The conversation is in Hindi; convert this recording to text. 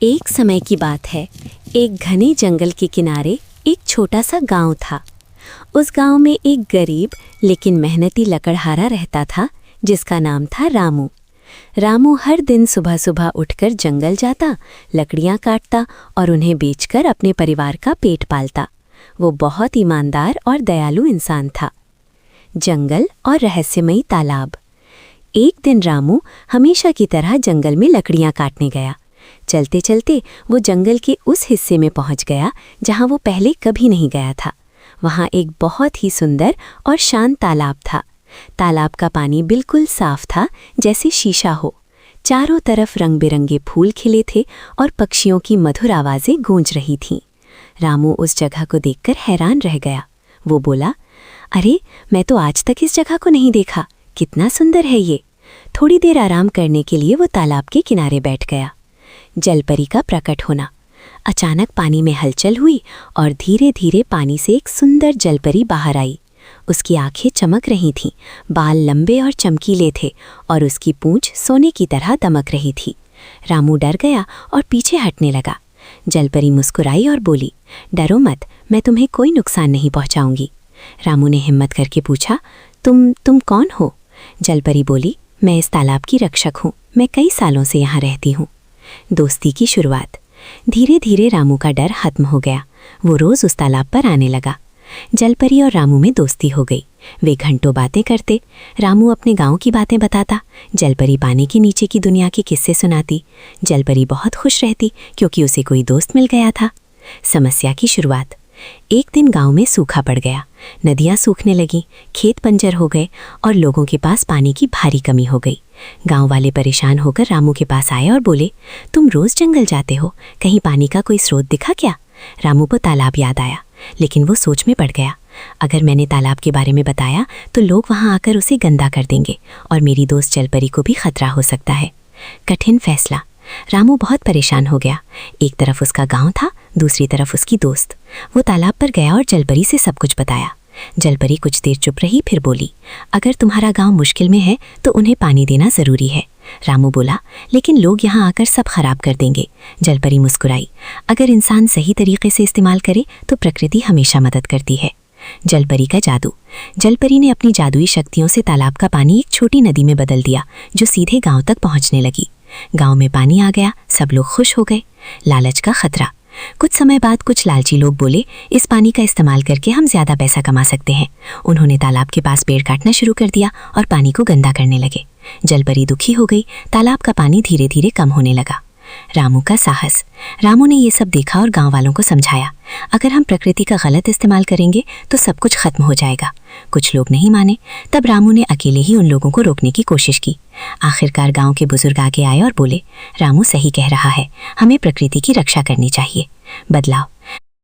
एक समय की बात है। एक घने जंगल के किनारे एक छोटा सा गांव था। उस गांव में एक गरीब लेकिन मेहनती लकड़हारा रहता था जिसका नाम था रामू। रामू हर दिन सुबह सुबह उठकर जंगल जाता, लकड़ियां काटता और उन्हें बेचकर अपने परिवार का पेट पालता। वो बहुत ईमानदार और दयालु इंसान था। जंगल और रहस्यमयी तालाब। एक दिन रामू हमेशा की तरह जंगल में लकड़ियां काटने गया। चलते चलते वो जंगल के उस हिस्से में पहुंच गया जहां वो पहले कभी नहीं गया था। वहां एक बहुत ही सुंदर और शांत तालाब था। तालाब का पानी बिल्कुल साफ था, जैसे शीशा हो। चारों तरफ रंग बिरंगे फूल खिले थे और पक्षियों की मधुर आवाज़ें गूंज रही थीं। रामू उस जगह को देखकर हैरान रह गया। वो बोला, अरे, मैं तो आज तक इस जगह को नहीं देखा। कितना सुंदर है ये। थोड़ी देर आराम करने के लिए वो तालाब के किनारे बैठ गया। जलपरी का प्रकट होना। अचानक पानी में हलचल हुई और धीरे धीरे पानी से एक सुंदर जलपरी बाहर आई। उसकी आंखें चमक रही थीं, बाल लंबे और चमकीले थे और उसकी पूंछ सोने की तरह दमक रही थी। रामू डर गया और पीछे हटने लगा। जलपरी मुस्कुराई और बोली, डरो मत, मैं तुम्हें कोई नुकसान नहीं पहुंचाऊंगी। रामू ने हिम्मत करके पूछा, तुम कौन हो? जलपरी बोली, मैं इस तालाब की रक्षक हूँ। मैं कई सालों से यहाँ रहती हूँ। दोस्ती की शुरुआत। धीरे धीरे रामू का डर खत्म हो गया। वो रोज उस तालाब पर आने लगा। जलपरी और रामू में दोस्ती हो गई। वे घंटों बातें करते। रामू अपने गांव की बातें बताता, जलपरी पानी के नीचे की दुनिया के किस्से सुनाती। जलपरी बहुत खुश रहती क्योंकि उसे कोई दोस्त मिल गया था। समस्या की शुरुआत। एक दिन गांव में सूखा पड़ गया। नदियां सूखने लगीं, खेत बंजर हो गए और लोगों के पास पानी की भारी कमी हो गई। गांव वाले परेशान होकर रामू के पास आए और बोले, तुम रोज जंगल जाते हो, कहीं पानी का कोई स्रोत दिखा क्या? रामू को तालाब याद आया, लेकिन वो सोच में पड़ गया। अगर मैंने तालाब के बारे में बताया तो लोग वहां आकर उसे गंदा कर देंगे और मेरी दोस्त जलपरी को भी खतरा हो सकता है। कठिन फैसला। रामू बहुत परेशान हो गया। एक तरफ उसका गांव था, दूसरी तरफ उसकी दोस्त। वो तालाब पर गया और जलपरी से सब कुछ बताया। जलपरी कुछ देर चुप रही, फिर बोली, अगर तुम्हारा गांव मुश्किल में है तो उन्हें पानी देना ज़रूरी है। रामू बोला, लेकिन लोग यहाँ आकर सब खराब कर देंगे। जलपरी मुस्कुराई, अगर इंसान सही तरीके से इस्तेमाल करे तो प्रकृति हमेशा मदद करती है। जलपरी का जादू। जलपरी ने अपनी जादुई शक्तियों से तालाब का पानी एक छोटी नदी में बदल दिया, जो सीधे गांव तक पहुंचने लगी। गांव में पानी आ गया, सब लोग खुश हो गए। लालच का खतरा। कुछ समय बाद कुछ लालची लोग बोले, इस पानी का इस्तेमाल करके हम ज़्यादा पैसा कमा सकते हैं। उन्होंने तालाब के पास पेड़ काटना शुरू कर दिया और पानी को गंदा करने लगे। जलपरी दुखी हो गई। तालाब का पानी धीरे धीरे कम होने लगा। रामू का साहस। रामू ने ये सब देखा और गांव वालों को समझाया, अगर हम प्रकृति का गलत इस्तेमाल करेंगे तो सब कुछ खत्म हो जाएगा। कुछ लोग नहीं माने। तब रामू ने अकेले ही उन लोगों को रोकने की कोशिश की। आखिरकार गांव के बुजुर्ग आगे आए और बोले, रामू सही कह रहा है, हमें प्रकृति की रक्षा करनी चाहिए। बदलाव।